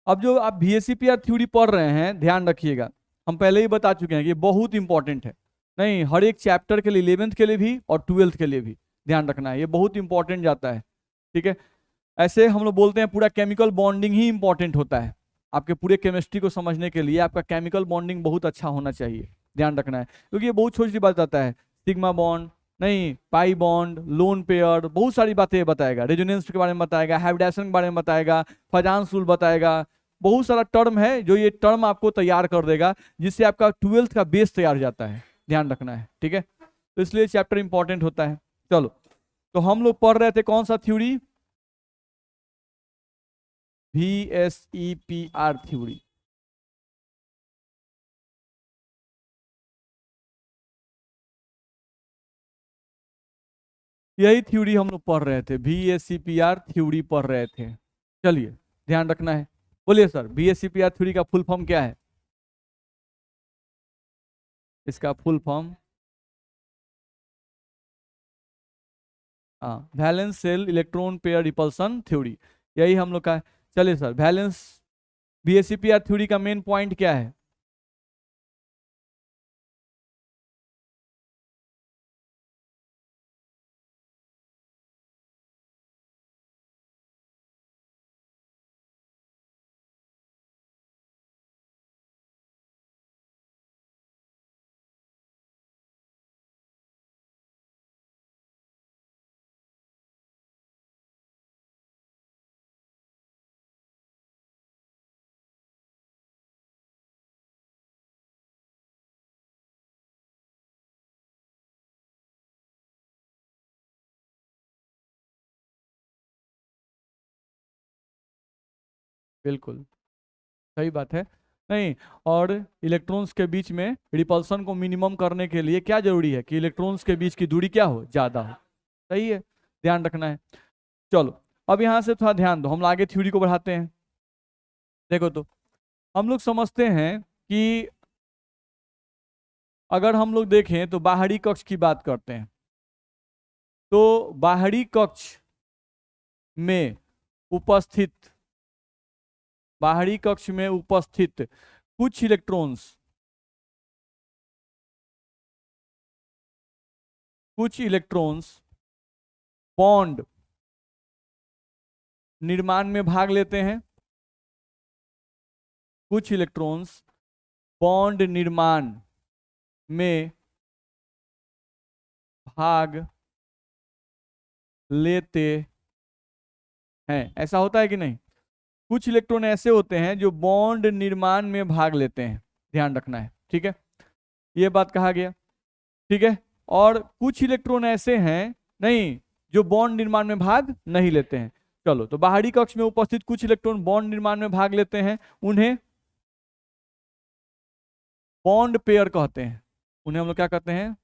अब जो आप VSEPR थ्योरी पढ़ रहे हैं, ध्यान रखिएगा, हम पहले ही बता चुके हैं कि ये बहुत इंपॉर्टेंट है। नहीं, हर एक चैप्टर के लिए, 11th के लिए भी और 12th के लिए भी ध्यान रखना है, ये बहुत इंपॉर्टेंट जाता है। ठीक है, ऐसे हम लोग बोलते हैं पूरा केमिकल बॉन्डिंग ही इंपॉर्टेंट होता है। आपके पूरे केमिस्ट्री को समझने के लिए आपका केमिकल बॉन्डिंग बहुत अच्छा होना चाहिए, ध्यान रखना है, क्योंकि ये बहुत छोटी सी बात आता है। सिग्मा बॉन्ड, नहीं पाई बॉन्ड, लोन पेयर, बहुत सारी बातें बताएगा, रेजोनेंस के बारे में बताएगा, हाइब्रिडाइजेशन के बारे में बताएगा, फजांस रूल बताएगा। बहुत सारा टर्म है जो ये टर्म आपको तैयार कर देगा, जिससे आपका 12th का बेस तैयार हो जाता है, ध्यान रखना है। ठीक है, तो इसलिए चैप्टर इंपॉर्टेंट होता है। चलो, तो हम लोग पढ़ रहे थे कौन सा थ्योरी? VSEPR theory. यही थ्योरी हम लोग पढ़ रहे थे, VSEPR थ्योरी पढ़ रहे थे। चलिए, ध्यान रखना है। बोलिए सर, VSEPR थ्योरी का फुल फॉर्म क्या है? इसका फुल फॉर्म, हाँ, valence shell electron pair repulsion theory, यही हम लोग का है। चलिए सर, वैलेंस VSEPR थ्योरी का मेन पॉइंट क्या है? बिल्कुल सही बात है। नहीं, और इलेक्ट्रॉन्स के बीच में रिपल्सन को मिनिमम करने के लिए क्या जरूरी है कि इलेक्ट्रॉन्स के बीच की दूरी क्या हो, ज्यादा हो। सही है, ध्यान रखना है। चलो, अब यहां से थोड़ा ध्यान दो, हम आगे थ्योरी को बढ़ाते हैं। देखो तो, हम लोग समझते हैं कि अगर हम लोग देखें तो बाहरी कक्ष की बात करते हैं, तो बाहरी कक्ष में उपस्थित, बाहरी कक्ष में उपस्थित कुछ इलेक्ट्रॉन्स, कुछ इलेक्ट्रॉन्स बॉन्ड निर्माण में भाग लेते हैं, कुछ इलेक्ट्रॉन्स बॉन्ड निर्माण में भाग लेते हैं। ऐसा होता है कि नहीं? कुछ इलेक्ट्रॉन ऐसे होते हैं जो बॉन्ड निर्माण में भाग लेते हैं, ध्यान रखना है। ठीक है, ये बात कहा गया। ठीक है, और कुछ इलेक्ट्रॉन ऐसे हैं, नहीं, जो बॉन्ड निर्माण में भाग नहीं लेते हैं। चलो, तो बाहरी कक्ष में उपस्थित कुछ इलेक्ट्रॉन बॉन्ड निर्माण में भाग लेते हैं, उन्हें बॉन्ड पेयर कहते हैं। उन्हें हम लोग क्या कहते हैं?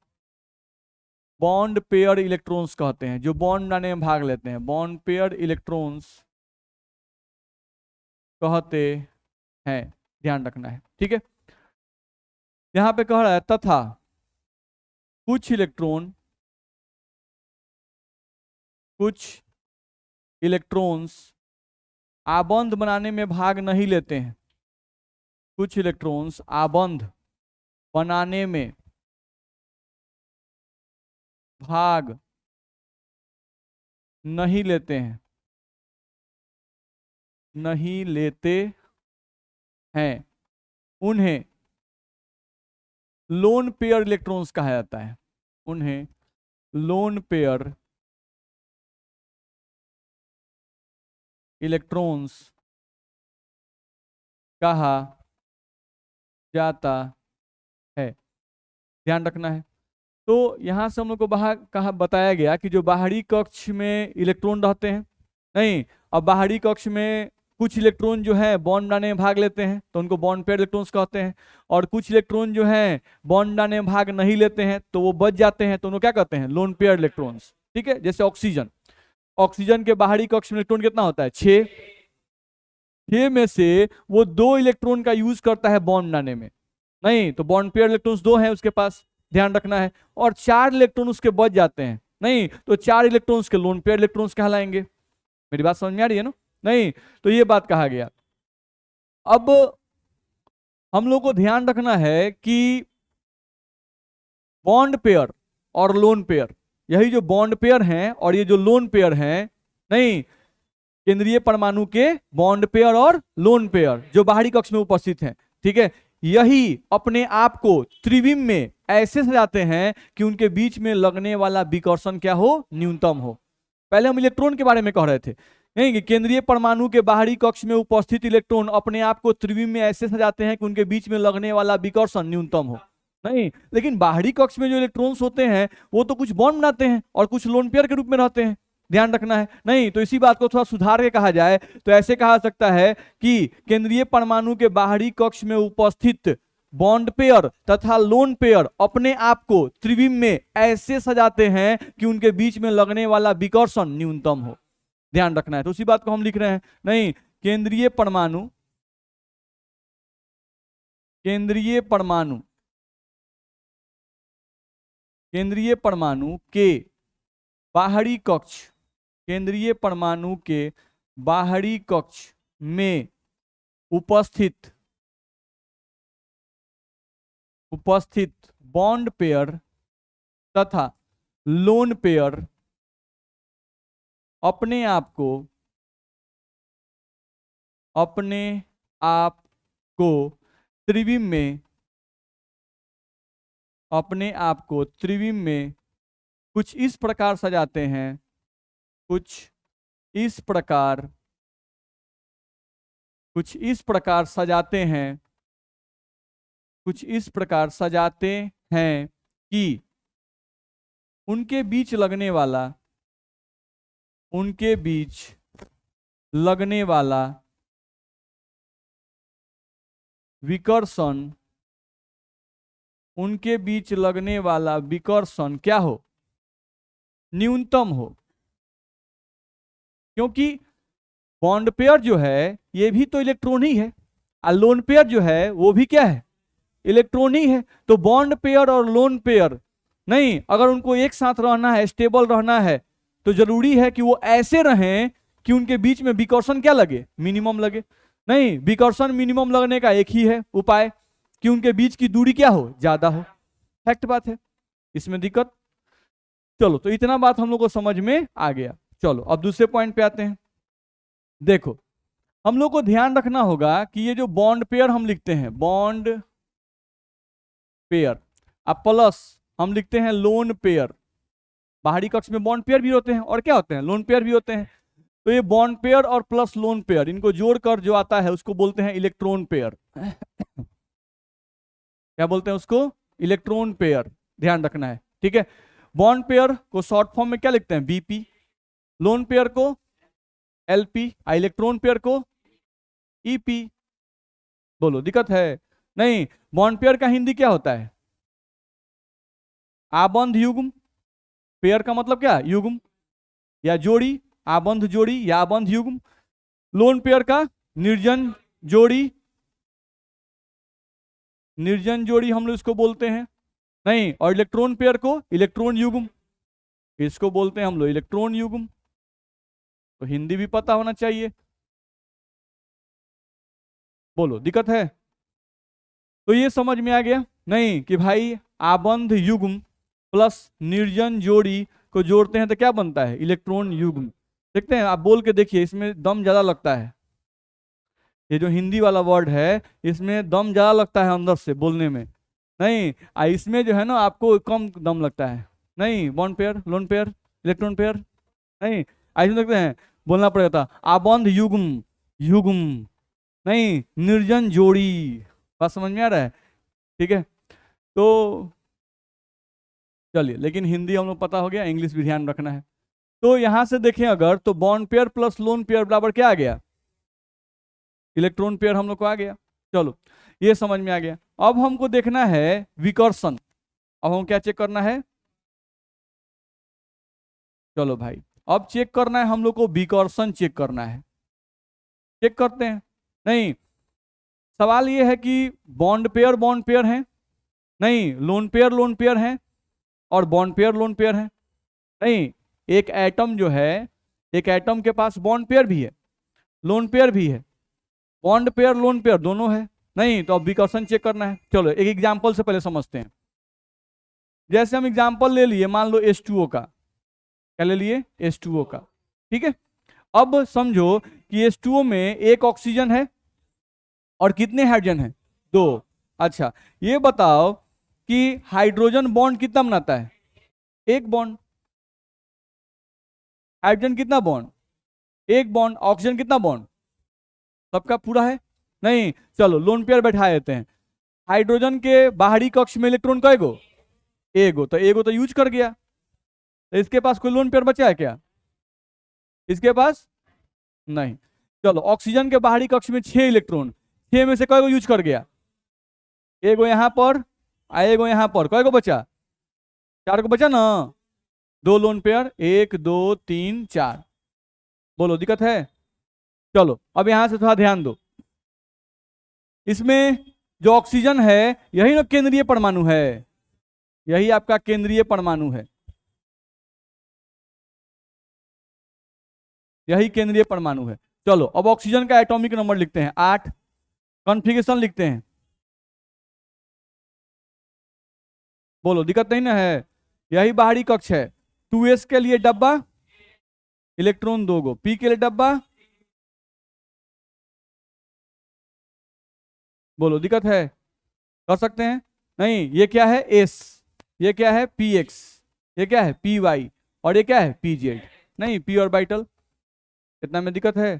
बॉन्ड पेयर इलेक्ट्रॉन्स कहते हैं, जो बॉन्ड बनाने में भाग लेते हैं, बॉन्ड पेयर इलेक्ट्रॉन्स कहते हैं, ध्यान रखना है। ठीक है, यहां पे कह रहा है तथा कुछ इलेक्ट्रॉन, कुछ इलेक्ट्रॉन्स आबंध बनाने में भाग नहीं लेते हैं, कुछ इलेक्ट्रॉन्स आबंध बनाने में भाग नहीं लेते हैं, नहीं लेते हैं, उन्हें लोन पेयर इलेक्ट्रॉन्स कहा जाता है, उन्हें लोन पेयर इलेक्ट्रॉन्स कहा जाता है, ध्यान रखना है। तो यहां से हम लोग को बाहर कहा बताया गया कि जो बाहरी कक्ष में इलेक्ट्रॉन रहते हैं, नहीं, अब बाहरी कक्ष में कुछ इलेक्ट्रॉन जो है बॉन्ड बनाने में भाग लेते हैं, तो उनको बॉन्ड पेयर इलेक्ट्रॉन्स कहते हैं। और कुछ इलेक्ट्रॉन जो है बॉन्ड बनाने में भाग नहीं लेते हैं, तो वो बच जाते हैं, तो उनको क्या कहते हैं? Lone pair electrons. ठीक है, जैसे ऑक्सीजन, ऑक्सीजन के बाहरी कक्ष में इलेक्ट्रॉन कितना होता है? 6। 6 में से वो 2 इलेक्ट्रॉन का यूज करता है बॉन्ड बनाने में, नहीं, तो बॉन्ड पेयर इलेक्ट्रॉन्स 2 हैं उसके पास, ध्यान रखना है। और 4 इलेक्ट्रॉन उसके बच जाते हैं, नहीं, तो 4 इलेक्ट्रॉन्स के लोन पेयर इलेक्ट्रॉन्स कहलाएंगे। मेरी बात समझ में आ रही है ना? नहीं, तो ये बात कहा गया। अब हम लोग को ध्यान रखना है कि बॉन्ड पेयर और लोन पेयर, यही जो बॉन्ड पेयर हैं और ये जो लोन पेयर हैं, नहीं, केंद्रीय परमाणु के बॉन्ड पेयर और लोन पेयर जो बाहरी कक्ष में उपस्थित हैं, ठीक है, यही अपने आप को त्रिविम में ऐसे सजाते हैं कि उनके बीच में लगने वाला विकर्षण क्या हो, न्यूनतम हो। पहले हम इलेक्ट्रॉन के बारे में कह रहे थे, नहीं, कि केंद्रीय परमाणु के बाहरी कक्ष में उपस्थित इलेक्ट्रॉन अपने आप को त्रिविम में ऐसे सजाते हैं कि उनके बीच में लगने वाला विकर्षण न्यूनतम हो। नहीं, लेकिन बाहरी कक्ष में जो इलेक्ट्रॉन्स होते हैं वो तो कुछ बॉन्ड बनाते हैं और कुछ लोन पेयर के रूप में रहते हैं, ध्यान रखना है। नहीं, तो इसी बात को थोड़ा सुधार के कहा जाए तो ऐसे कहा सकता है कि केंद्रीय परमाणु के बाहरी कक्ष में उपस्थित बॉन्ड पेयर तथा लोन पेयर अपने आप को त्रिविम में ऐसे सजाते हैं कि उनके बीच में लगने वाला विकर्षण न्यूनतम हो, ध्यान रखना है। तो उसी बात को हम लिख रहे हैं, नहीं, केंद्रीय परमाणु के बाहरी कक्ष, केंद्रीय परमाणु के बाहरी कक्ष में उपस्थित बॉन्ड पेयर तथा लोन पेयर अपने आप को त्रिविम में कुछ इस प्रकार सजाते हैं, कुछ इस प्रकार सजाते हैं कि उनके बीच लगने वाला विकर्षण क्या हो, न्यूनतम हो। क्योंकि बॉन्ड पेयर जो है ये भी तो इलेक्ट्रॉन ही है और लोन पेयर जो है वो भी क्या है, इलेक्ट्रॉन ही है। तो बॉन्ड पेयर और लोन पेयर, नहीं, अगर उनको एक साथ रहना है, स्टेबल रहना है, तो जरूरी है कि वो ऐसे रहें कि उनके बीच में विकर्षण क्या लगे, मिनिमम लगे। नहीं, विकर्षण मिनिमम लगने का एक ही है उपाय कि उनके बीच की दूरी क्या हो, ज्यादा हो। फैक्ट बात है, इसमें दिक्कत। चलो, तो इतना बात हम लोग को समझ में आ गया। चलो अब दूसरे पॉइंट पे आते हैं। देखो, हम लोग को ध्यान रखना होगा कि ये जो बॉन्ड पेयर हम लिखते हैं, बॉन्ड पेयर, अब प्लस हम लिखते हैं लोन पेयर। बाहरी कक्ष में बॉन्ड पेयर भी होते हैं और क्या होते हैं, लोन पेयर भी होते हैं। तो ये बॉन्ड पेयर और प्लस लोन पेयर, इनको जोड़कर जो आता है उसको बोलते हैं इलेक्ट्रॉन पेयर। क्या बोलते हैं उसको, इलेक्ट्रॉन पेयर, ध्यान रखना है, ठीक है। बॉन्ड पेयर को शॉर्ट फॉर्म में क्या लिखते हैं, बीपी, लोन पेयर को एलपी, इलेक्ट्रॉन पेयर को ईपी। बोलो, दिक्कत है? नहीं, बॉन्ड पेयर का हिंदी क्या होता है, आबंध युग्म। पेयर का मतलब क्या, युग्म या जोड़ी, आबंध जोड़ी या आबंध युग्म। लोन पेयर का निर्जन जोड़ी हम लोग इसको बोलते हैं, नहीं, और इलेक्ट्रॉन पेयर को इलेक्ट्रॉन युग्म, इसको बोलते हैं हम लोग इलेक्ट्रॉन युग्म। तो हिंदी भी पता होना चाहिए। बोलो, दिक्कत है? तो ये समझ में आ गया, नहीं, कि भाई आबंध युग्म प्लस निर्जन जोड़ी को जोड़ते हैं तो क्या बनता है, इलेक्ट्रॉन युग्म। देखते हैं, आप बोल के देखिए, इसमें दम ज्यादा लगता है। ये जो हिंदी वाला वर्ड है इसमें दम ज्यादा लगता है अंदर से बोलने में, नहीं, इसमें जो है ना आपको कम दम लगता है। नहीं, bond pair, lone pair, electron pair, नहीं, ऐसे लगते हैं, बोलना पड़ेगा था आबंध युग्म, नहीं, निर्जन जोड़ी। बात समझ में आ रहा है? ठीक है, तो चलिए, लेकिन हिंदी हम लोग पता हो गया, इंग्लिश भी ध्यान रखना है। तो यहां से देखें अगर, तो bond pair plus lone pair बराबर क्या आ गया, इलेक्ट्रॉन पेयर हम लोग को आ गया। चलो, ये समझ में आ गया। अब हमको देखना है विकर्षण। अब हम क्या चेक करना है, चलो भाई, अब चेक करना है हम लोग को विकर्षण चेक करना है। चेक करते हैं। नहीं, सवाल ये है कि बॉन्ड पेयर हैं, नहीं, लोन पेयर हैं और बॉन्ड पेयर हैं। नहीं, एक एटम जो है, एक एटम के पास बॉन्ड पेयर भी है, लोन पेयर भी है, बॉन्ड पेयर लोन पेयर दोनों है। नहीं तो अब विकर्षण चेक करना है। चलो एक एग्जांपल से पहले समझते हैं। जैसे हम एग्जांपल ले लिए, मान लो H2O का, क्या ले लिए? H2O का। ठीक है, अब समझो कि H2O में एक ऑक्सीजन है और कितने हाइड्रोजन है? 2। अच्छा, ये बताओ कि हाइड्रोजन बॉन्ड कितना बनाता है? एक बॉन्ड। हाइड्रोजन कितना बॉन्ड? एक बॉन्ड। ऑक्सीजन कितना बॉन्ड? सबका पूरा है। नहीं, चलो लोन पेयर बैठा देते हैं। हाइड्रोजन के बाहरी कक्ष में इलेक्ट्रॉन कय गो? एगो। तो एगो तो यूज कर गया, तो इसके पास कोई लोन पेयर बचा है क्या? इसके पास नहीं। चलो ऑक्सीजन के बाहरी कक्ष में 6 इलेक्ट्रॉन, 6 में से कय गो यूज कर गया? एगो यहाँ पर, एगो यहाँ पर, कय गो बचा? 4 को बचा ना। 2 लोन पेयर, 1 2 3 4। बोलो दिक्कत है? चलो अब यहां से थोड़ा ध्यान दो। इसमें जो ऑक्सीजन है यही ना केंद्रीय परमाणु है, यही आपका केंद्रीय परमाणु है, यही केंद्रीय परमाणु है। चलो अब ऑक्सीजन का एटॉमिक नंबर लिखते हैं 8, कॉन्फ़िगरेशन लिखते हैं। बोलो दिक्कत नहीं ना है? यही बाहरी कक्ष है। 2s के लिए डब्बा, इलेक्ट्रॉन 2 गो। p के लिए डब्बा, बोलो दिक्कत है? कर सकते हैं? नहीं, ये क्या है? s, ये क्या है? px, ये क्या है? py, और ये क्या है? pz। नहीं, p ऑर्बिटल। इतना में दिक्कत है?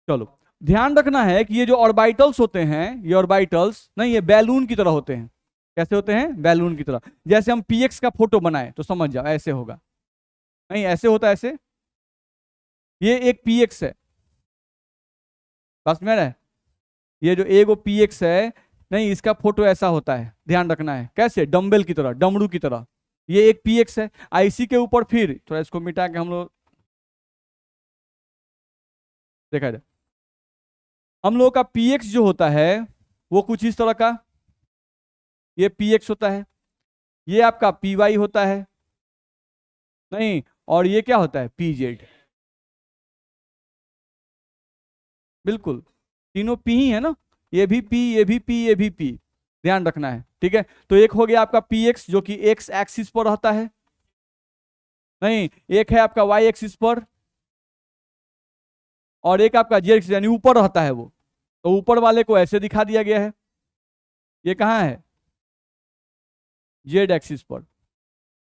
चलो ध्यान रखना है कि ये जो ऑर्बिटल्स होते हैं, ये ऑर्बिटल्स नहीं, ये बैलून की तरह होते हैं। कैसे होते हैं? बैलून की तरह। जैसे हम px का फोटो बनाए तो समझ जाओ ऐसे होगा। नहीं, ऐसे होता है, ऐसे। ये एक px है, बस में है। ये जो एगो px है, नहीं इसका फोटो ऐसा होता है, ध्यान रखना है। कैसे? डम्बल की तरह, डमरू की तरह। ये एक px है। आईसी के ऊपर फिर थोड़ा इसको मिटा के हम लोग देखा जाए, हम लोग का px जो होता है वो कुछ इस तरह का, ये px होता है, ये आपका py होता है, नहीं, और ये क्या होता है? pz। बिल्कुल, तीनों p ही है ना, ये भी p, ये भी p, ये भी p। ध्यान रखना है, ठीक है। तो एक हो गया आपका px जो कि x एक्सिस पर रहता है, नहीं, एक है आपका y एक्सिस पर, और एक आपका z एक्सिस यानी ऊपर रहता है वो। तो ऊपर वाले को ऐसे दिखा दिया गया है, ये कहाँ है? z एक्सिस पर।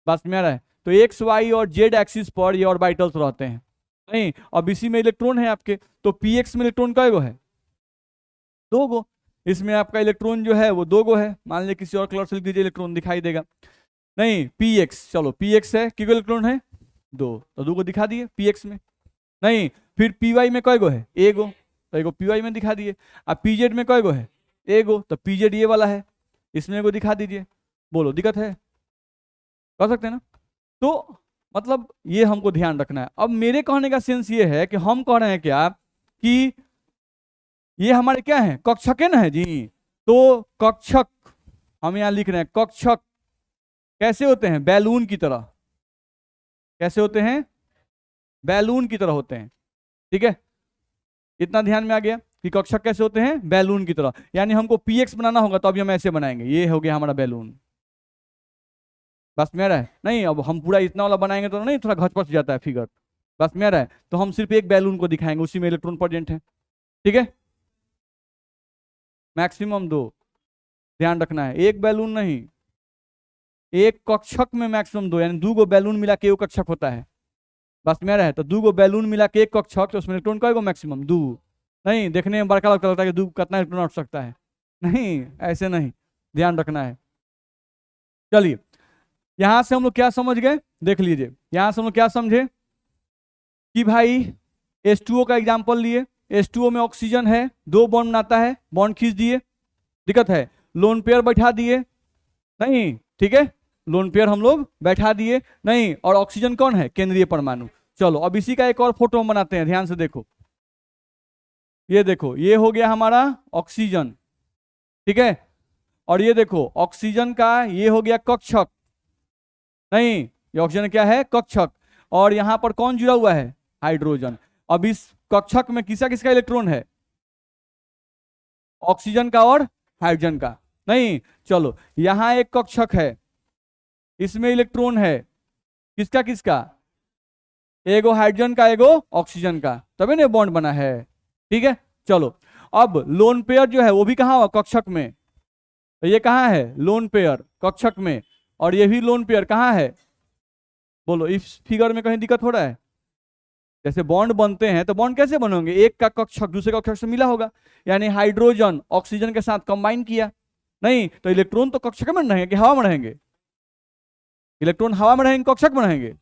बस में आ रहा है? तो एक्स वाई और z एक्सिस पर ये ऑर्बिटल्स रहते हैं। नहीं, अब इसी में इलेक्ट्रॉन है आपके, तो px में इलेक्ट्रॉन कय गो है? 2 गो। इसमें आपका इलेक्ट्रॉन जो है वो 2 गो है। मान लीजिए किसी और कलर से लिख दीजिए, इलेक्ट्रॉन दिखाई देगा। नहीं, px, चलो px है, कितने इलेक्ट्रॉन है? 2, तो 2 को दिखा दिए px में। नहीं, फिर py में कय गो है? एगो, तो एगो py में दिखा दिए। अब pz में कय गो है? एगो, तो pz ये वाला है, इसमें एगो दिखा दीजिए। बोलो दिक्कत है? कर सकते हैं ना? तो मतलब ये हमको ध्यान रखना है। अब मेरे कहने का सेंस ये है कि हम कह रहे हैं क्या कि ये हमारे क्या है? कक्षक है ना, है जी। तो कक्षक हम यहां लिख रहे हैं, कक्षक कैसे होते हैं? बैलून की तरह। कैसे होते हैं? बैलून की तरह होते हैं, ठीक है। इतना ध्यान में आ गया कि कक्षक कैसे होते हैं? बैलून की तरह। यानी हमको px बनाना होगा तो अभी हम ऐसे बनाएंगे, ये हो गया हमारा बैलून। बस में रहा है? नहीं, अब हम पूरा इतना वाला बनाएंगे तो नहीं, थोड़ा घच पच जाता है फिगर। बस में रहा है? तो हम सिर्फ एक बैलून को दिखाएंगे, उसी में इलेक्ट्रॉन प्रेजेंट है, ठीक है। मैक्सिमम 2, ध्यान रखना है, एक बैलून नहीं, एक कक्षक में मैक्सिमम 2, यानी 2 गो बैलून मिला के एक कक्षक होता है। बस में रहे? तो 2 गो बैलून मिला के एक कक्षक, तो उसमें इलेक्ट्रॉन कय गो? मैक्सिमम 2। नहीं, देखने में बड़का लगता है कि 2 कितना इलेक्ट्रॉन उठ सकता है, नहीं ऐसे नहीं, ध्यान रखना है। चलिए यहां से हम लोग क्या समझ गए? देख लीजिए, यहां से हम लोग क्या समझे कि भाई H2O का एग्जाम्पल लिए, H2O में ऑक्सीजन है, 2 बॉन्ड बनाता है, बॉन्ड खींच दिए, दिक्कत है। लोन पेयर बैठा दिए, नहीं, ठीक है, लोन पेयर हम लोग बैठा दिए, नहीं, और ऑक्सीजन कौन है? केंद्रीय परमाणु। चलो अब इसी का एक और फोटो हम बनाते हैं, ध्यान से देखो। ये देखो, ये हो गया हमारा ऑक्सीजन, ठीक है, और ये देखो ऑक्सीजन का ये हो गया कक्षक, नहीं, ये ऑक्सीजन क्या है? कक्षक। और यहां पर कौन जुड़ा हुआ है? हाइड्रोजन। अब इस कक्षक में किसका किसका इलेक्ट्रॉन है? ऑक्सीजन का और हाइड्रोजन का। नहीं, चलो यहां एक कक्षक है, इसमें इलेक्ट्रॉन है, किसका किसका, एगो हाइड्रोजन का एगो ऑक्सीजन का, तभी ना बॉन्ड बना है। ठीक है, चलो अब लोन पेयर जो है वो भी कहाँ हुआ, कक्षक में। तो ये कहाँ है, लोन पेयर कक्षक में, और ये भी लोन पेयर कहाँ है, बोलो इस फिगर में कहीं दिक्कत हो रहा है। जैसे बॉन्ड बनते हैं तो बॉन्ड कैसे बनोगे, एक का कक्षक दूसरे कक्षक से मिला होगा, यानी हाइड्रोजन ऑक्सीजन के साथ कंबाइन किया। नहीं तो इलेक्ट्रॉन तो कक्षक में रहेंगे कि हवा में रहेंगे, इलेक्ट्रॉन हवा में रहेंगे कक्षक में रहेंगे,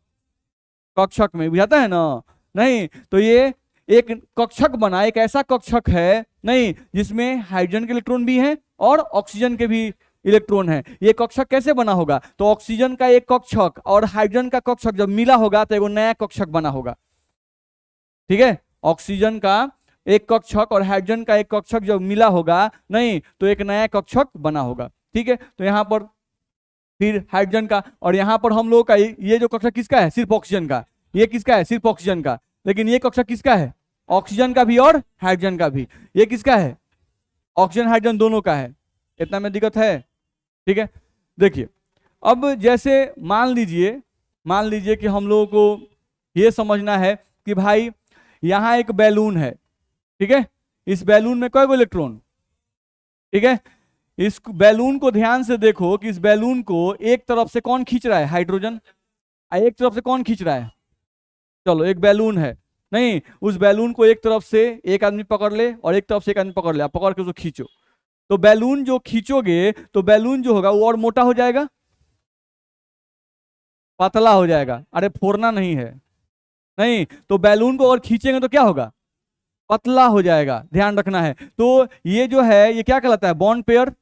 कक्षक में, बुझाता है ना। नहीं तो ये एक कक्षक बना, एक ऐसा कक्षक है नहीं जिसमें हाइड्रोजन के इलेक्ट्रॉन भी हैं और ऑक्सीजन के भी इलेक्ट्रॉन है। ये कक्षक कैसे बना होगा, तो ऑक्सीजन का एक कक्षक और हाइड्रोजन का कक्षक जब मिला होगा तो एक नया कक्षक बना होगा। ठीक है, ऑक्सीजन का एक कक्षक और हाइड्रोजन का एक कक्षक जब मिला होगा नहीं तो एक नया कक्षक बना होगा। ठीक है, तो यहां पर फिर हाइड्रोजन का, और यहां पर हम लोग का ये जो कक्षक किसका है, सिर्फ ऑक्सीजन का, ये किसका है, सिर्फ ऑक्सीजन का, लेकिन ये कक्षक किसका है, ऑक्सीजन का भी और हाइड्रोजन का भी। ये किसका है, ऑक्सीजन हाइड्रोजन दोनों का है। इतना में दिक्कत है। ठीक है, देखिए अब जैसे मान लीजिए कि हम लोगों को ये समझना है कि भाई यहां एक बैलून है, ठीक है, इस बैलून में कई गो इलेक्ट्रॉन, ठीक है, इस बैलून को ध्यान से देखो कि इस बैलून को एक तरफ से कौन खींच रहा है, हाइड्रोजन, एक तरफ से कौन खींच रहा है, चलो एक बैलून है नहीं, उस बैलून को एक तरफ से एक आदमी पकड़ ले और एक तरफ से एक आदमी पकड़ ले, आप पकड़ के उसको खींचो, तो बैलून जो खींचोगे तो बैलून जो होगा वो और मोटा हो जाएगा, पतला हो जाएगा, अरे फोड़ना नहीं है, नहीं तो बैलून को और खींचेंगे तो क्या होगा, पतला हो जाएगा, ध्यान रखना है। तो ये जो है ये क्या कहलाता है, बॉन्ड पेयर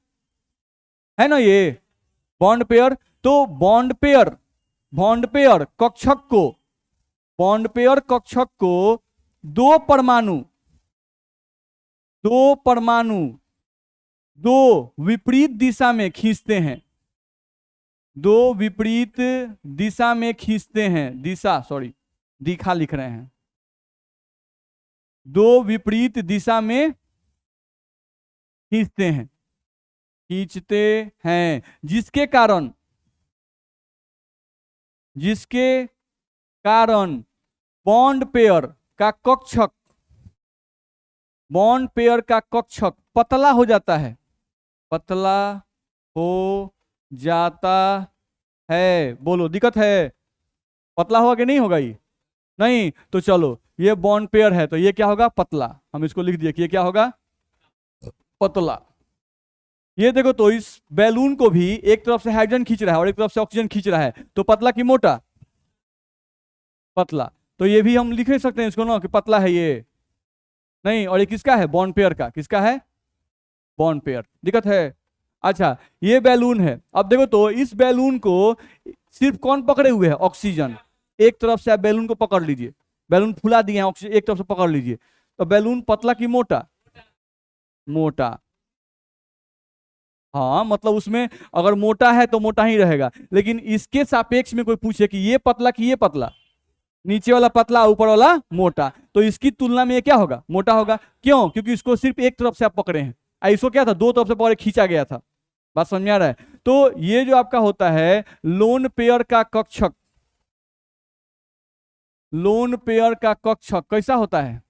है ना, ये बॉन्ड पेयर। तो बॉन्ड पेयर कक्षक को, बॉन्ड पेयर कक्षक को दो परमाणु दो विपरीत दिशा में खींचते हैं, दो विपरीत दिशा में खींचते हैं, दिखा लिख रहे हैं, दो विपरीत दिशा में खींचते हैं, जिसके कारण बॉन्ड पेयर का कक्षक पतला हो जाता है, बोलो दिक्कत है, पतला होगा कि नहीं होगा, ये नहीं तो चलो ये बॉन्ड पेयर है तो ये क्या होगा, पतला, हम इसको लिख दिए कि ये क्या होगा, पतला। ये देखो तो इस बैलून को भी एक तरफ से हाइड्रोजन खींच रहा है और एक तरफ से ऑक्सीजन खींच रहा है, तो पतला की मोटा, पतला। तो ये भी हम लिख सकते हैं इसको ना कि पतला है ये, नहीं, और ये किसका है, बॉन्ड पेयर का, किसका है, बॉन्ड पेयर, दिक्कत है। अच्छा ये बैलून है, अब देखो तो इस बैलून को सिर्फ कौन पकड़े हुए है, ऑक्सीजन, एक तरफ से आप बैलून को पकड़ लीजिए, बैलून फुला दिए हैं, ऑक्सीजन एक तरफ से पकड़ लीजिए, तो बैलून पतला की मोटा, मोटा। हाँ मतलब उसमें अगर मोटा है तो मोटा ही रहेगा, लेकिन इसके सापेक्ष में कोई पूछे कि ये पतला कि ये पतला, नीचे वाला पतला ऊपर वाला मोटा, तो इसकी तुलना में ये क्या होगा, मोटा होगा। क्यों, क्योंकि इसको सिर्फ एक तरफ से आप पकड़े हैं, इसको क्या था, दो तरफ से पकड़े खींचा गया था, बात समझ में आ रहा है। तो ये जो आपका होता है लोन पेयर का कक्षक, लोन पेयर का कक्षक कैसा होता है,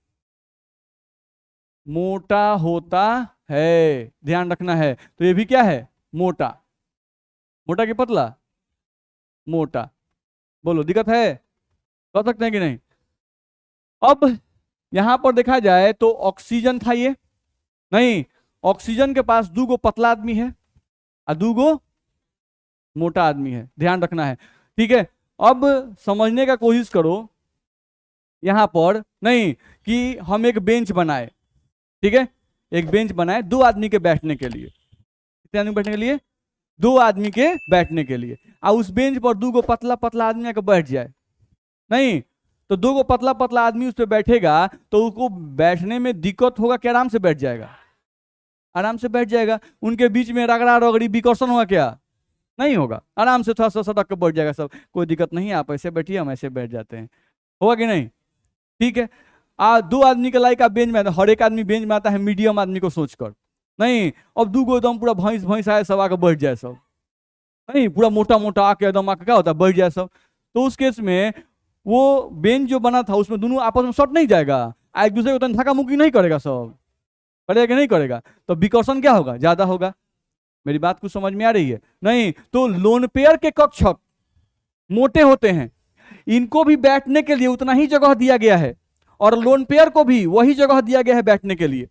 मोटा होता है, ध्यान रखना है। तो ये भी क्या है, मोटा, मोटा कि पतला, मोटा, बोलो दिक्कत है, कर सकते हैं कि नहीं। अब यहां पर देखा जाए तो ऑक्सीजन था ये, नहीं, ऑक्सीजन के पास दो गो पतला आदमी है और दो गो मोटा आदमी है, ध्यान रखना है। ठीक है, अब समझने का कोशिश करो यहां पर, नहीं कि हम एक बेंच बनाए, ठीक है, एक बेंच बनाए दो आदमी के बैठने के लिए, कितने आदमी बैठने के लिए, दो आदमी के बैठने के लिए, और उस बेंच पर दो गो पतला पतला आदमी आकर बैठ जाए, नहीं तो दो गो पतला पतला आदमी उस पर बैठेगा तो उसको बैठने में दिक्कत होगा कि आराम से बैठ जाएगा, आराम से बैठ जाएगा। उनके बीच में रगड़ा रगड़ी विकर्षण होगा क्या, नहीं होगा, आराम से थोड़ा सा सटक के बैठ जाएगा सब, कोई दिक्कत नहीं, आप ऐसे बैठिए हम ऐसे बैठ जाते हैं, होगा कि नहीं। ठीक है, दो आदमी के लायक आप बेंच में आता, हर एक आदमी बेंच में आता है मीडियम आदमी को सोचकर, नहीं, अब दूगो एकदम पूरा भैंस भैंस आए सब आके बैठ जाए सब, नहीं पूरा मोटा मोटा आके एकदम आके क्या होता है बैठ जाए सब, तो उस केस में वो बेंच जो बना था उसमें दोनों आपस में सट नहीं जाएगा, एक दूसरे को धक्का मुक्की नहीं करेगा सब, करेगा कि नहीं करेगा, तो विकर्षण क्या होगा, ज्यादा होगा। मेरी बात कुछ समझ में आ रही है? नहीं, तो लोन पेयर के कक्षक मोटे होते हैं, इनको भी बैठने के लिए उतना ही जगह दिया गया है और लोन पेयर को भी वही जगह दिया गया है बैठने के लिए।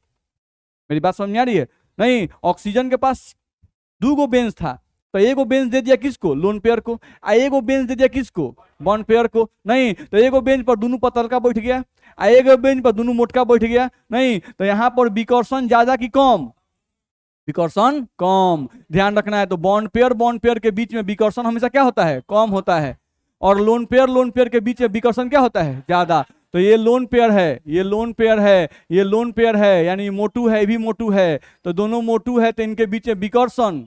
मेरी बात समझ में आ रही है? नहीं, ऑक्सीजन के पास दो बेंच था, तो एगो बेंच दे दिया किसको, लोन पेयर को, आ एगो बेंच दे दिया किसको, बॉन्ड पेयर को। नहीं, तो एगो बेंच पर दोनों पतलका बैठ गया, आ एगो बेंच पर दोनों मोटका बैठ गया। नहीं, तो यहां पर विकर्षण ज्यादा की कम, विकर्षण कम, ध्यान रखना है। तो बॉन्ड पेयर के बीच में विकर्षण हमेशा क्या होता है, कम होता है, और लोन पेयर के बीच में विकर्षण क्या होता है, ज्यादा। तो ये लोन पेयर है, ये लोन पेयर है, ये लोन पेयर है, यानी मोटू है, ये भी मोटू है, तो दोनों मोटू है, तो इनके बीच में विकर्षण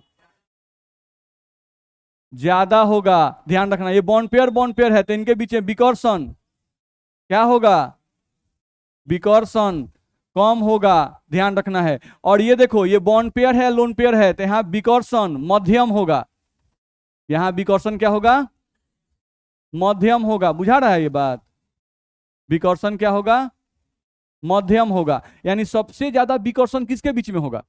ज्यादा होगा। ध्यान रखना, ये बॉन्ड पेयर है, तो इनके बीच में विकर्षण क्या होगा, विकर्षण कम होगा, ध्यान रखना है। और ये देखो, ये बॉन्ड पेयर है, लोन पेयर है, तो यहां विकर्षण मध्यम होगा, यहां विकर्षण क्या होगा, मध्यम होगा। बुझा रहा है ये बात? विकर्षण क्या होगा, मध्यम होगा, यानी सबसे ज्यादा विकर्षण किसके बीच में होगा,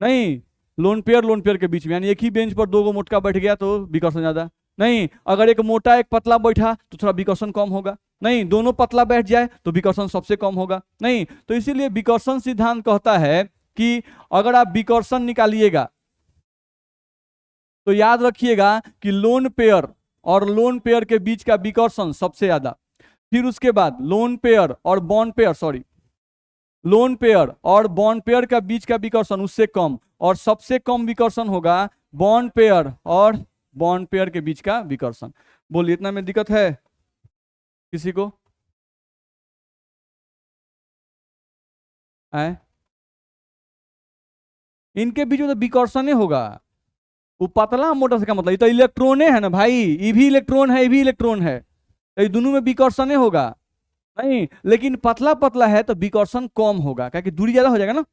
नहीं लोन पेयर के बीच में, यानी एक ही बेंच पर दो गो मोटका बैठ गया तो विकर्षण ज्यादा। नहीं, अगर एक मोटा एक पतला बैठा तो थोड़ा विकर्षण कम होगा। नहीं, दोनों पतला बैठ जाए तो विकर्षण सबसे कम होगा। नहीं, तो इसीलिए विकर्षण सिद्धांत कहता है कि अगर आप विकर्षण निकालिएगा तो याद रखिएगा कि लोन पेयर और लोन पेयर के बीच का विकर्षण सबसे ज्यादा, फिर उसके बाद लोन पेयर और bond pair, sorry, lone pair और बॉन्ड पेयर का बीच का विकर्षण उससे कम, और सबसे कम विकर्षण होगा बॉन्ड पेयर और बॉन्ड पेयर के बीच का विकर्षण। बोलिए, इतना में दिक्कत है किसी को? आए? इनके बीच में तो विकर्षण होगा, वो पतला मोटा से का मतलब, ये तो इलेक्ट्रॉने है ना भाई, ये भी इलेक्ट्रॉन है, ये भी इलेक्ट्रॉन है, तो ये दोनों में विकर्षण होगा। नहीं, लेकिन पतला पतला है तो विकर्षण कम होगा, क्योंकि दूरी ज्यादा हो जाएगा ना।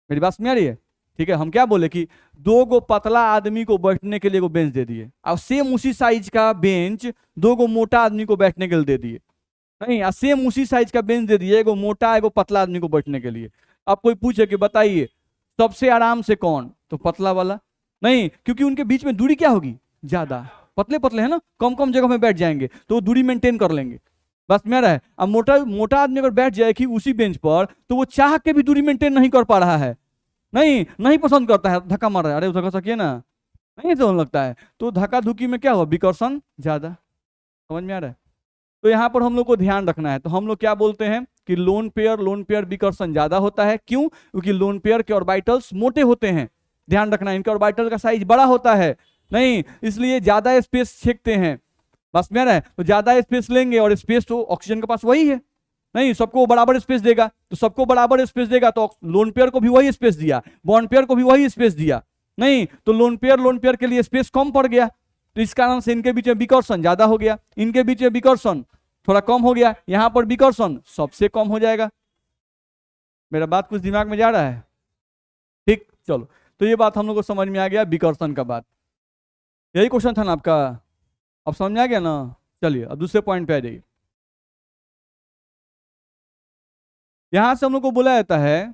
मेरी बात समझ आ रही है? ठीक है, हम क्या बोले कि दो गो पतला आदमी को बैठने के लिए को बेंच दे दिए, और सेम उसी साइज का बेंच दो गो मोटा आदमी को बैठने के लिए दे दिए। नहीं, सेम उसी साइज का बेंच दे दिए, एगो मोटा एगो पतला आदमी को बैठने के लिए। अब कोई पूछे कि बताइए सबसे आराम से कौन, तो पतला वाला। नहीं, क्योंकि उनके बीच में दूरी क्या होगी, ज्यादा, पतले पतले है ना, कम कम जगह में बैठ जाएंगे तो वो दूरी मेंटेन कर लेंगे। बस मेरा है। अब मोटा मोटा आदमी अगर बैठ जाए कि उसी बेंच पर, तो वो चाह के भी दूरी मेंटेन नहीं कर पा रहा है, नहीं नहीं पसंद करता है, धक्का मार रहा है, अरे धक्का सकिए ना, नहीं तो लगता है, तो धक्का धुकी में क्या हुआ, विकर्षण ज्यादा। समझ में आ रहा है? तो यहाँ पर हम लोग को ध्यान रखना है। तो हम लोग क्या बोलते हैं कि लोन पेयर विकर्षण ज्यादा होता है। क्यों? क्योंकि लोन पेयर के ऑर्बिटल्स मोटे होते हैं, ध्यान रखना, इनके ऑर्बिटल का साइज बड़ा होता है, नहीं इसलिए ज्यादा स्पेस छेकते हैं। बस में है, तो ज्यादा स्पेस लेंगे, और स्पेस तो ऑक्सीजन के पास वही है, नहीं सबको बराबर स्पेस देगा, तो सबको बराबर स्पेस देगा तो लोन पेयर को भी वही स्पेस दिया, बॉन्ड पेयर को भी वही स्पेस दिया। नहीं, तो लोन पेयर के लिए स्पेस कम पड़ गया, तो इस कारण से इनके बीच में विकर्षण ज्यादा हो गया, इनके बीच में विकर्षण थोड़ा कम हो गया, यहां पर विकर्षण सबसे कम हो जाएगा। मेरा बात कुछ दिमाग में जा रहा है? ठीक, चलो, तो ये बात हम लोग को समझ में आ गया, विकर्षण का बात। यही क्वेश्चन था ना आपका, अब समझ में आ गया ना? चलिए अब दूसरे पॉइंट पे आ जाइए। यहां से हम लोग को बोला जाता है,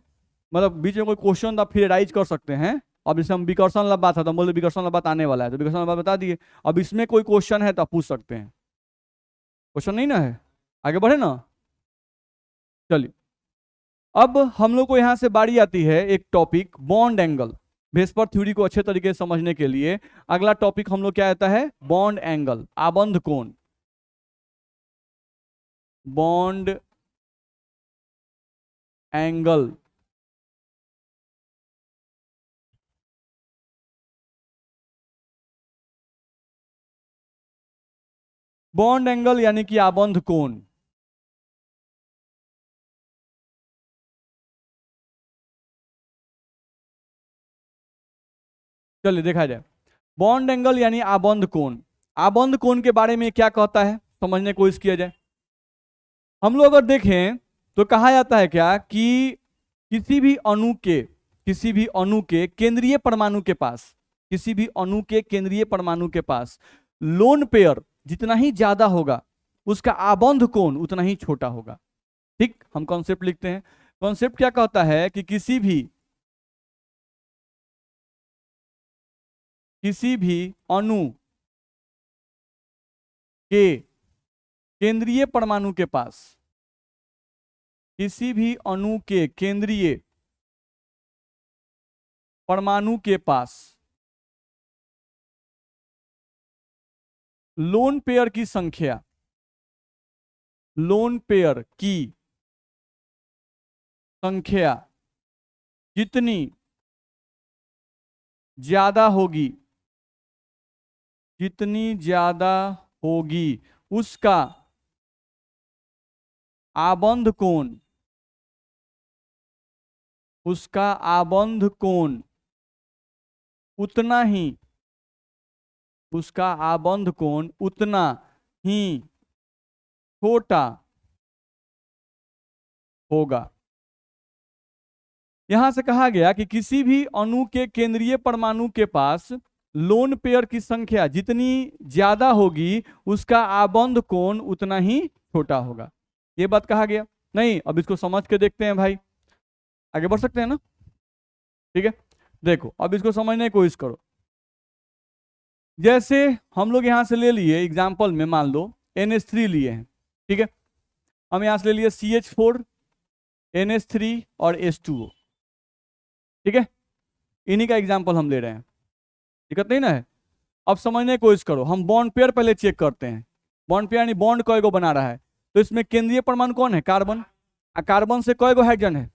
मतलब बीच में कोई क्वेश्चन आप फिर राइज कर सकते हैं। अब जैसे हम विकर्षण वाला बात था, तो हम बोले विकर्षण वाला बात आने वाला है, तो विकर्षण वाला बात बता दिए। अब इसमें कोई क्वेश्चन है तो आप पूछ सकते हैं। क्वेश्चन नहीं ना है? आगे बढ़े ना? चलिए, अब हम लोग को यहां से बारी आती है एक topic, bond angle. VSEPR theory को अच्छे तरीके से समझने के लिए अगला टॉपिक हम लोग क्या आता है, बॉन्ड एंगल, आबंध कोण। बॉन्ड एंगल, बॉन्ड एंगल यानी कि आबंध कोण। चलिए देखा जाए, बॉन्ड एंगल यानी आबंध कोण। आबंध कोण के बारे में क्या कहता है समझने की कोशिश किया जाए। हम लोग अगर देखें तो कहा जाता है क्या कि किसी भी अणु के केंद्रीय परमाणु के पास, किसी भी अणु के केंद्रीय परमाणु के पास लोन पेयर जितना ही ज्यादा होगा उसका आबंध कोण उतना ही छोटा होगा। ठीक, हम कॉन्सेप्ट लिखते हैं। कॉन्सेप्ट क्या कहता है कि किसी भी अणु के केंद्रीय परमाणु के पास, किसी भी अणु के केंद्रीय परमाणु के पास लोन पेयर की संख्या, लोन पेयर की संख्या जितनी ज्यादा होगी, जितनी ज्यादा होगी उसका आबंध कोण, उसका आबंध कोण उतना ही, उसका आबंध कोण उतना ही छोटा होगा। यहां से कहा गया कि किसी भी अणु के केंद्रीय परमाणु के पास लोन पेयर की संख्या जितनी ज्यादा होगी उसका आबंध कोण उतना ही छोटा होगा। ये बात कहा गया। नहीं, अब इसको समझ के देखते हैं भाई, आगे बढ़ सकते हैं ना? ठीक है, देखो अब इसको समझने की कोशिश करो। जैसे हम लोग यहां से ले लिए एग्जाम्पल में, मान लो NH3 लिए हैं, ठीक है, हम यहां से ले लिए CH4 NH3 और H2O, ठीक है, इन्हीं का एग्जाम्पल हम ले रहे हैं, दिक्कत नहीं ना है। अब समझने की कोशिश करो, हम बॉन्ड पेयर पहले चेक करते हैं। बॉन्ड पेयर यानी बॉन्ड कय गो बना रहा है, तो इसमें केंद्रीय परमाणु कौन है? कार्बन। कार्बन से कय गो हाइड्रोजन है?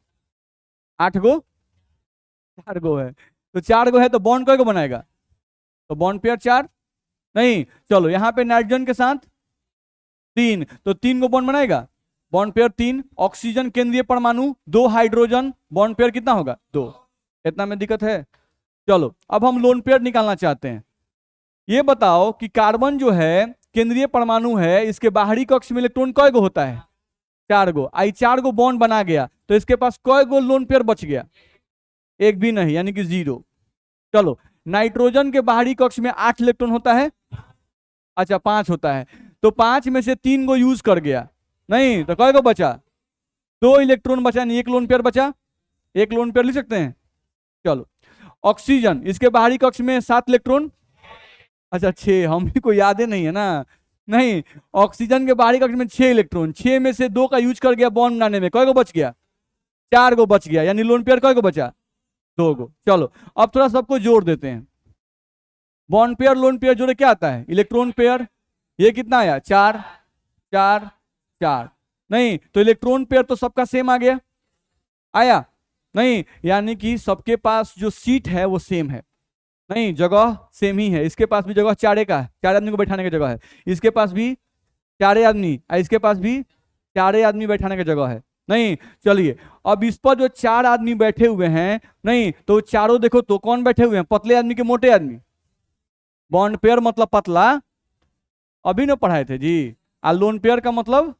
8 गो, 4 गो है, तो 4 गो है तो बॉन्ड कय गो बनाएगा? तो बॉन्ड पेयर 4 नहीं, चलो यहाँ पे नाइट्रोजन के साथ 3, तो 3 गो बॉन्ड बनाएगा, बॉन्ड पेयर 3। ऑक्सीजन केंद्रीय परमाणु 2 हाइड्रोजन, बॉन्ड पेयर कितना होगा? 2। इतना में दिक्कत है? चलो अब हम लोन पेयर निकालना चाहते हैं। ये बताओ कि कार्बन जो है केंद्रीय परमाणु है, इसके बाहरी कक्ष में इलेक्ट्रॉन कय गो होता है? 4 गो। आई 4 गो बॉन्ड बना गया, तो इसके पास कय गो लोन पेयर बच गया? एक भी नहीं, यानी कि 0। चलो नाइट्रोजन के बाहरी कक्ष में 8 इलेक्ट्रॉन होता है, अच्छा 5 होता है, तो 5 में से 3 गो यूज कर गया, नहीं तो कय गो बचा? 2 इलेक्ट्रॉन बचा, नहीं 1 लोन पेयर बचा, 1 लोन पेयर लिख सकते हैं। चलो ऑक्सीजन, इसके बाहरी कक्ष में 7 इलेक्ट्रॉन, अच्छा 6, हम भी को याद ही नहीं है ना। नहीं, ऑक्सीजन के बाहरी कक्ष में 6 इलेक्ट्रॉन, 6 में से 2 का यूज कर गया बॉन्ड बनाने में, कय गो बच गया? 4 गो बच गया, यानी लोन पेयर कय गो बचा? 2 गो। चलो अब थोड़ा सबको जोड़ देते हैं। बॉन्ड पेयर लोन पेयर जोड़े क्या आता है? Electron pair. ये कितना आया? 4 4 4। नहीं तो इलेक्ट्रॉन पेयर तो सबका सेम आ गया, आया नहीं, यानी कि सबके पास जो सीट है वो सेम है, नहीं जगह सेम ही है। इसके पास भी जगह 4 का है, 4 आदमी को बैठाने की जगह है, इसके पास भी 4 आदमी, इसके पास भी 4 आदमी बैठाने की जगह है। नहीं चलिए अब इस पर जो 4 आदमी बैठे हुए हैं, नहीं तो चारों देखो तो कौन बैठे हुए हैं? पतले आदमी के मोटे आदमी। बॉन्ड पेयर मतलब पतला, अभी ना पढ़ाए थे जी। आ लोन पेयर का मतलब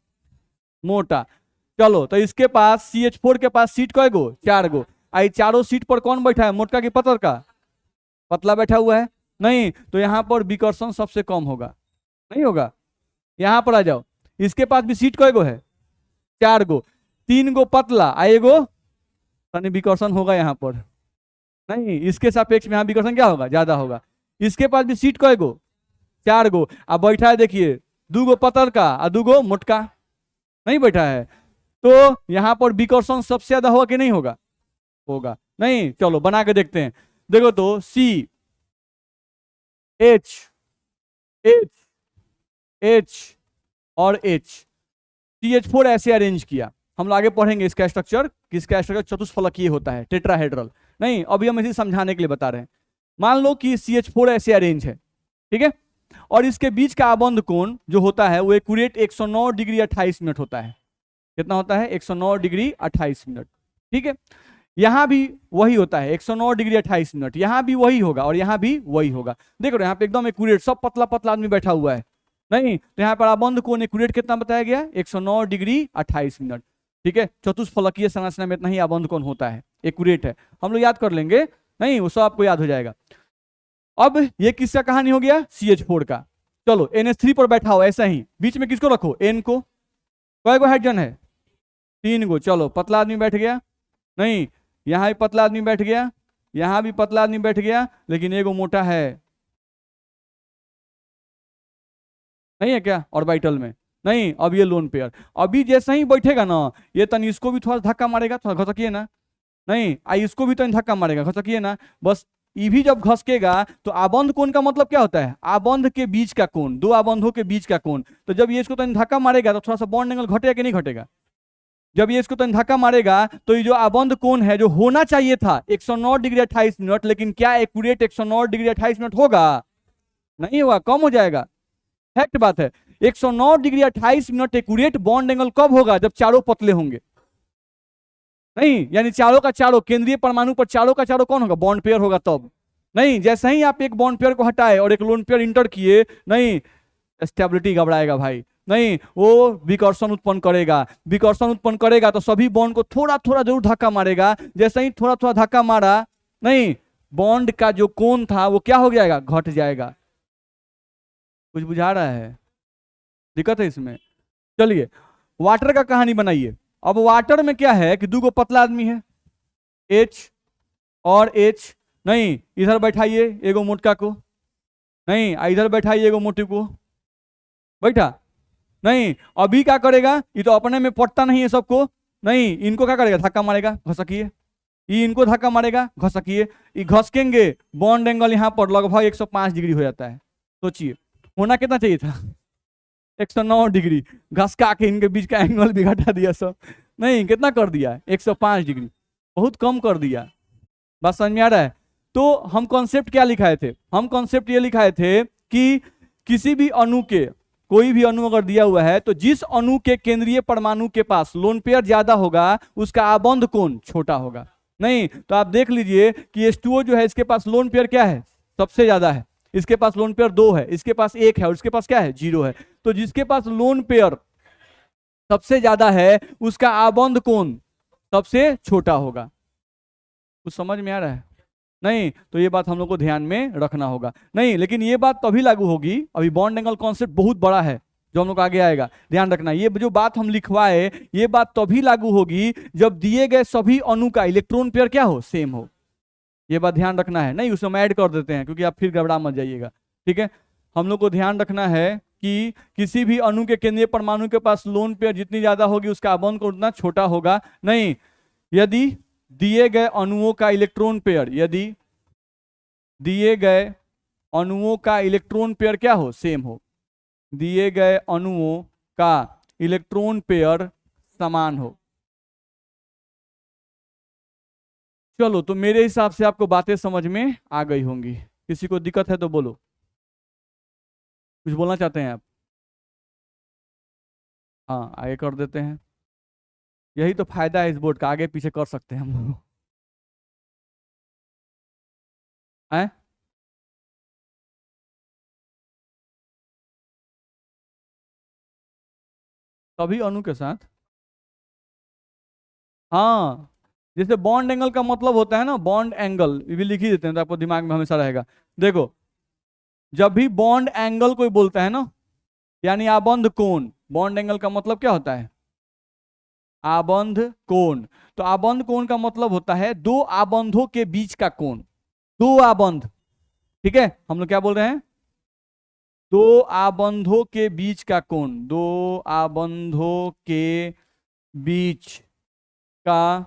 मोटा। चलो तो इसके पास CH4 के पास सीट कय गो? 4 गो। आई चारों सीट पर कौन बैठा है? मोटका की पतल का? पतला बैठा हुआ है। नहीं तो यहां पर विकर्षण सबसे कम होगा, नहीं होगा। यहां पर आ जाओ, इसके पास भी सीट कय गो है? 4 गो, 3 गो पतला, आई गो यानी विकर्षण होगा यहाँ पर, नहीं इसके सापेक्ष में यहाँ विकर्षण क्या होगा? ज्यादा होगा। इसके पास भी सीट कय गो? 4 गो। अब बैठा है देखिए 2 गो पतल का और 2 गो मोटका, नहीं बैठा है, तो यहां पर विकर्षण सबसे ज्यादा होगा कि नहीं होगा? होगा। नहीं चलो बना के देखते हैं। देखो तो C H H H और H, CH4 ऐसे अरेंज किया। हम लोग आगे पढ़ेंगे इसका स्ट्रक्चर, किसका स्ट्रक्चर चतुष्फलकीय होता है, टेट्राहेड्रल। नहीं अभी हम इसे समझाने के लिए बता रहे हैं। मान लो कि CH4 ऐसे अरेंज है, ठीक है, और इसके बीच का आबंध कोण जो होता है वो एक्यूरेट 109 डिग्री 28 मिनट होता है। कितना होता है? 109 डिग्री 28 मिनट, ठीक है। यहां भी वही होता है 109 डिग्री 28 मिनट, यहां भी वही होगा और यहां भी वही होगा। देखो यहाँ पे एकदम एक्यूरेट, सब पतला पतला आदमी बैठा हुआ है, नहीं तो यहाँ पर आबंध कोण एक्यूरेट कितना बताया गया? 109 डिग्री 28 मिनट। ठीक है, चतुष्फलकीय संरचना में इतना ही आबंध कोण होता है, एक्यूरेट है, हम लोग याद कर लेंगे, नहीं वो सब आपको याद हो जाएगा। अब ये किसका कहानी हो गया, CH4 का। चलो NH3 पर बैठा हो ऐसा ही, बीच में किसको रखो, N को। कय गो हाइड्रोजन है, 3 गो। चलो पतला आदमी बैठ गया, नहीं यहां भी पतला आदमी बैठ गया, यहां भी पतला आदमी बैठ गया, लेकिन एगो मोटा है, नहीं है क्या ऑर्बिटल में, नहीं। अब ये लोन पेयर अभी जैसे ही बैठेगा ना, ये तन इसको भी थोड़ा धक्का मारेगा, थोड़ा घसकिए ना, नहीं आई इसको भी तन धक्का मारेगा, घसकिए ना, बस। ये भी जब घसकेगा तो आबंध कोण का मतलब क्या होता है, आबंध के बीच का कोण, दो आबंधों के बीच का कोण। तो जब ये इसको तन धक्का मारेगा तो थोड़ा सा बॉन्ड एंगल घटेगा कि नहीं घटेगा। जब ये इसको तन धक्का मारेगा तो ये जो आबंध कोण है, जो होना चाहिए था 109 डिग्री 28 मिनट, लेकिन क्या एक्यूरेट 109 डिग्री 28 मिनट होगा, नहीं होगा, कम हो जाएगा। फैक्ट बात है, 109 degree 28 minute accurate bond angle कब होगा, जब चारों पतले होंगे, नहीं यानी चारों का चारों केंद्रीय परमाणु पर चारों का चारों कौन होगा, बॉन्ड पेयर होगा तब। नहीं जैसे ही आप एक बॉन्ड पेयर को हटाए और एक लोन पेयर इंटर किए, नहीं स्टेबिलिटी घबराएगा भाई, नहीं वो विकर्षण उत्पन्न करेगा, विकर्षण उत्पन्न करेगा तो सभी बॉन्ड को थोड़ा थोड़ा जरूर धक्का मारेगा, जैसे ही थोड़ा थोड़ा धक्का मारा, नहीं बॉन्ड का जो कोण था वो क्या हो जाएगा, घट जाएगा। कुछ बुझा रहा है, दिक्कत है इसमें। चलिए वाटर का कहानी बनाइए। अब वाटर में क्या है कि दो गो पतला आदमी है, H और H, नहीं इधर बैठाइए एगो मोटका को, नहीं इधर बैठाइए एगो मोटी को, बैठा, नहीं अभी क्या करेगा, ये तो अपने में पड़ता नहीं है सबको, नहीं इनको क्या करेगा, धक्का मारेगा, घसकिए, ये इनको धक्का मारेगा, घसकिए, ये घसकेंगे, बॉन्ड एंगल यहाँ पर लगभग 105 डिग्री हो जाता है। सोचिए होना कितना चाहिए था, 109 डिग्री, घसका के इनके बीच का एंगल भी घटा दिया सब, नहीं कितना कर दिया, 105 डिग्री, बहुत कम कर दिया। बात समझ में आ रहा है। तो हम कॉन्सेप्ट क्या लिखाए थे, हम कॉन्सेप्ट ये लिखाए थे कि किसी भी अणु के, कोई भी अणु अगर दिया हुआ है तो जिस अणु के केंद्रीय परमाणु के पास लोन पेयर ज्यादा होगा उसका आबंध कोण छोटा होगा। नहीं तो आप देख लीजिए कि H2O जो है इसके पास लोन पेयर क्या है, सबसे ज्यादा है, इसके पास लोन पेयर 2 है, इसके पास 1 है और इसके पास क्या है, 0 है। तो जिसके पास लोन पेयर सबसे ज्यादा है उसका आबंध कोण सबसे छोटा होगा। कुछ समझ में आ रहा है, नहीं तो ये बात हम लोग को ध्यान में रखना होगा। नहीं लेकिन ये बात तभी लागू होगी, अभी बॉन्ड एंगल कॉन्सेप्ट बहुत बड़ा है जो हम लोग आगे आएगा, ध्यान रखना। ये जो बात हम लिखवाए ये बात तभी लागू होगी जब दिए गए सभी अणु का इलेक्ट्रॉन पेयर क्या हो, सेम हो। ये बात ध्यान रखना है, नहीं उसमें ऐड कर देते हैं क्योंकि आप फिर घबरा मत जाइएगा, ठीक है। हम लोग को ध्यान रखना है कि किसी भी अणु के केंद्रीय परमाणु के पास लोन पेयर जितनी ज्यादा होगी उसका आबंध कोण उतना छोटा होगा। नहीं यदि दिए गए अणुओं का इलेक्ट्रॉन पेयर, यदि दिए गए अणुओं का इलेक्ट्रॉन पेयर क्या हो, सेम हो, दिए गए अणुओं का इलेक्ट्रॉन पेयर समान हो। चलो तो मेरे हिसाब से आपको बातें समझ में आ गई होंगी, किसी को दिक्कत है तो बोलो, कुछ बोलना चाहते हैं आप। हाँ आगे कर देते हैं, यही तो फायदा है इस बोर्ड का, आगे पीछे कर सकते हैं हम लोग हैं। सभी अणु के साथ, हाँ जैसे बॉन्ड एंगल का मतलब होता है ना, बॉन्ड एंगल ये भी लिख ही देते हैं तो आपको दिमाग में हमेशा रहेगा। देखो जब भी बॉन्ड एंगल कोई बोलता है ना, यानी आबंध कोण, बॉन्ड एंगल का मतलब क्या होता है, आबंध कोण। तो आबंध कोण का मतलब होता है दो आबंधों के बीच का कोण, दो आबंध, ठीक है। हम लोग क्या बोल रहे हैं, दो आबंधों के बीच का कोण, दो आबंधों के बीच का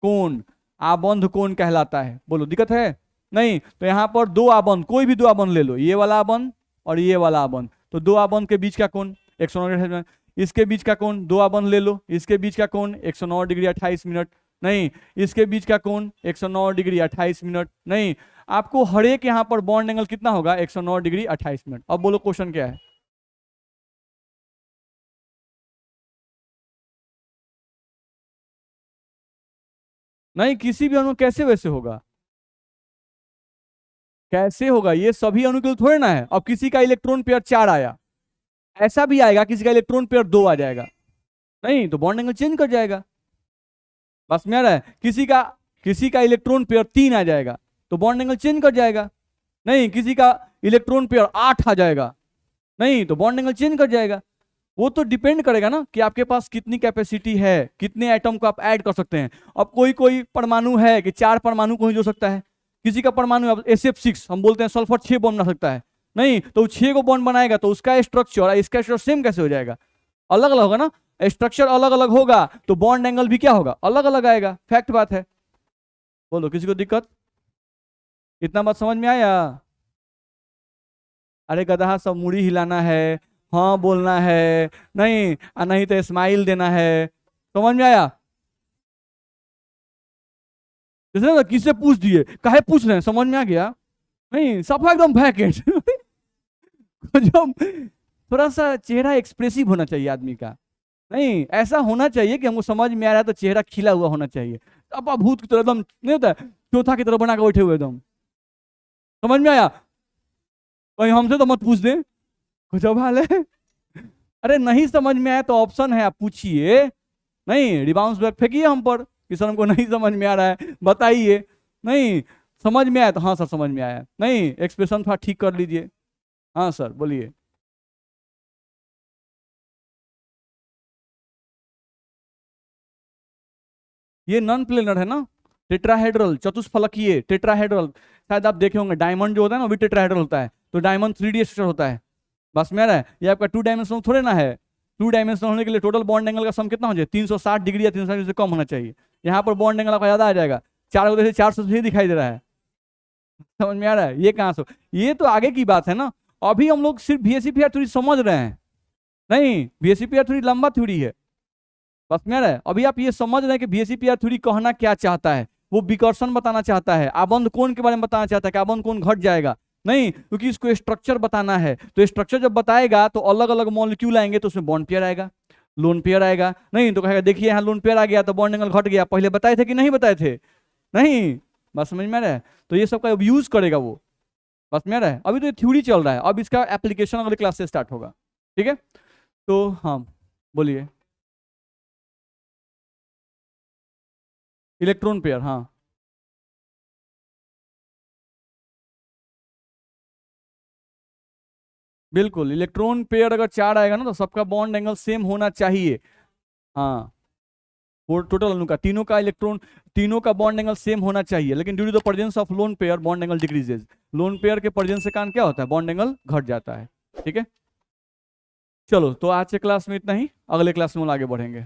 कोण आबंध कोण कहलाता है। बोलो दिक्कत है, नहीं तो यहां पर दो आबंध, कोई भी दो आबंध ले लो, ये वाला आबंध और ये वाला आबंध, तो दो आबंध के बीच का कोण 109, इसके बीच का कोण दो आबंध ले लो, इसके बीच का कोण 109 डिग्री 28 मिनट, नहीं इसके बीच का कोण 109 डिग्री 28 मिनट, नहीं आपको हर एक यहां पर बॉन्ड एंगल कितना होगा, 109 डिग्री 28 मिनट। अब बोलो क्वेश्चन क्या है, नहीं किसी भी अणु कैसे वैसे होगा, कैसे होगा, ये सभी अणु के लिए थोड़े ना है। अब किसी का इलेक्ट्रॉन पेयर 4 आया, ऐसा भी आएगा किसी का इलेक्ट्रॉन पेयर 2 आ जाएगा, नहीं तो बॉन्ड एंगल चेंज कर जाएगा। बस में आ रहा है। किसी का इलेक्ट्रॉन पेयर 3 आ जाएगा तो बॉन्ड एंगल चेंज कर जाएगा। नहीं, किसी का इलेक्ट्रॉन पेयर 8 आ जाएगा, नहीं तो बॉन्ड एंगल चेंज कर जाएगा। वो तो डिपेंड करेगा ना कि आपके पास कितनी कैपेसिटी है, कितने एटम को आप ऐड कर सकते हैं। अब कोई कोई परमाणु है कि 4 परमाणु को ही जोड़ सकता है, किसी का परमाणु SF6 हम बोलते हैं सल्फर 6 बॉन्ड बना सकता है, नहीं तो 6 को बॉन्ड बनाएगा तो उसका स्ट्रक्चर इसका स्ट्रक्चर सेम कैसे हो जाएगा? अलग अलग होगा ना। स्ट्रक्चर अलग अलग होगा तो बॉन्ड एंगल भी क्या होगा? अलग अलग आएगा। फैक्ट बात है। बोलो किसी को दिक्कत? इतना बात समझ में आया? अरे गधा सब मुड़ी हिलाना है, हाँ बोलना है, नहीं नहीं तो स्माइल देना है। समझ में आया? जैसे ना किससे पूछ दिए, काहे पूछ रहे हैं, समझ में आ गया? नहीं, सफा एकदम वैकेंट। जब थोड़ा सा चेहरा एक्सप्रेसिव होना चाहिए आदमी का। नहीं, ऐसा होना चाहिए कि हमको समझ में आ रहा है तो चेहरा खिला हुआ होना चाहिए। अपा भूत की तरह एकदम नहीं होता है, चौथा की तरह बना के बैठे हुए एकदम। समझ में आया? कहीं हमसे तो मत पूछ दे कुछ हाल है। अरे नहीं समझ में आया तो ऑप्शन है, आप पूछिए। नहीं, रिबाउंस बैक फेंकिए हम पर कि सर हमको नहीं समझ में आ रहा है, बताइए। नहीं समझ में आया तो हाँ सर समझ में आया, नहीं एक्सप्रेशन थोड़ा ठीक कर लीजिए। हाँ सर बोलिए। ये नॉन प्लेनर है ना, टेट्राहेड्रल, चतुष्फलकीय टेट्राहेड्रल। शायद आप देखे होंगे डायमंड जो होता है ना वो भी टेट्राहेड्रल होता है, तो डायमंड 3D स्ट्रक्चर होता है। बस में आ रहा है, ये आपका 2 डायमेंशनल थोड़े ना है। 2 डायमेंशनल होने के लिए टोटल बॉन्ड एंगल का सम कितना हो जाए? 360 डिग्री या 360 डिग्री से कम होना चाहिए। यहाँ पर बॉन्ड एंगल आपका ज्यादा आ जाएगा, 4 वजह से 400 ही दिखाई दे रहा है। समझ में आ रहा है? ये कहाँ से? ये तो आगे की बात है ना। अभी हम लोग सिर्फ VSEPR थ्योरी समझ रहे हैं। नहीं, VSEPR थ्योरी लंबा थ्योरी है। बस में आ रहा है, अभी आप ये समझ रहे हैं कि VSEPR थ्योरी कहना क्या चाहता है। वो विकर्षण बताना चाहता है, आबंध कोण के बारे में बताना चाहता है कि आबंध कोण घट जाएगा। नहीं, क्योंकि इसको स्ट्रक्चर बताना है, तो स्ट्रक्चर जब बताएगा तो अलग अलग मॉलिक्यूल आएंगे तो उसमें बॉन्ड पेयर आएगा, लोन पेयर आएगा। नहीं तो कहेगा देखिए यहाँ लोन पेयर आ गया तो बॉन्ड एंगल घट गया, पहले बताए थे कि नहीं बताए थे? नहीं। बस समझ में आ रहा है? तो ये सब का यूज करेगा वो। बस में आ रहा है? अभी तो ये थ्योरी चल रहा है, अब इसका एप्लीकेशन अगले क्लास से स्टार्ट होगा। ठीक है, तो हाँ बोलिए। इलेक्ट्रॉन पेयर, हाँ बिल्कुल। इलेक्ट्रॉन पेयर अगर 4 आएगा ना तो सबका बॉन्ड एंगल सेम होना चाहिए। हाँ, वो टोटल अणु का तीनों का इलेक्ट्रॉन, तीनों का बॉन्ड एंगल सेम होना चाहिए। लेकिन due to the presence of lone pair bond angle decreases. Lone pair के प्रेजेंस के कारण क्या होता है? बॉन्ड एंगल घट जाता है। ठीक है, चलो तो आज के क्लास में इतना ही, अगले क्लास में हम आगे बढ़ेंगे।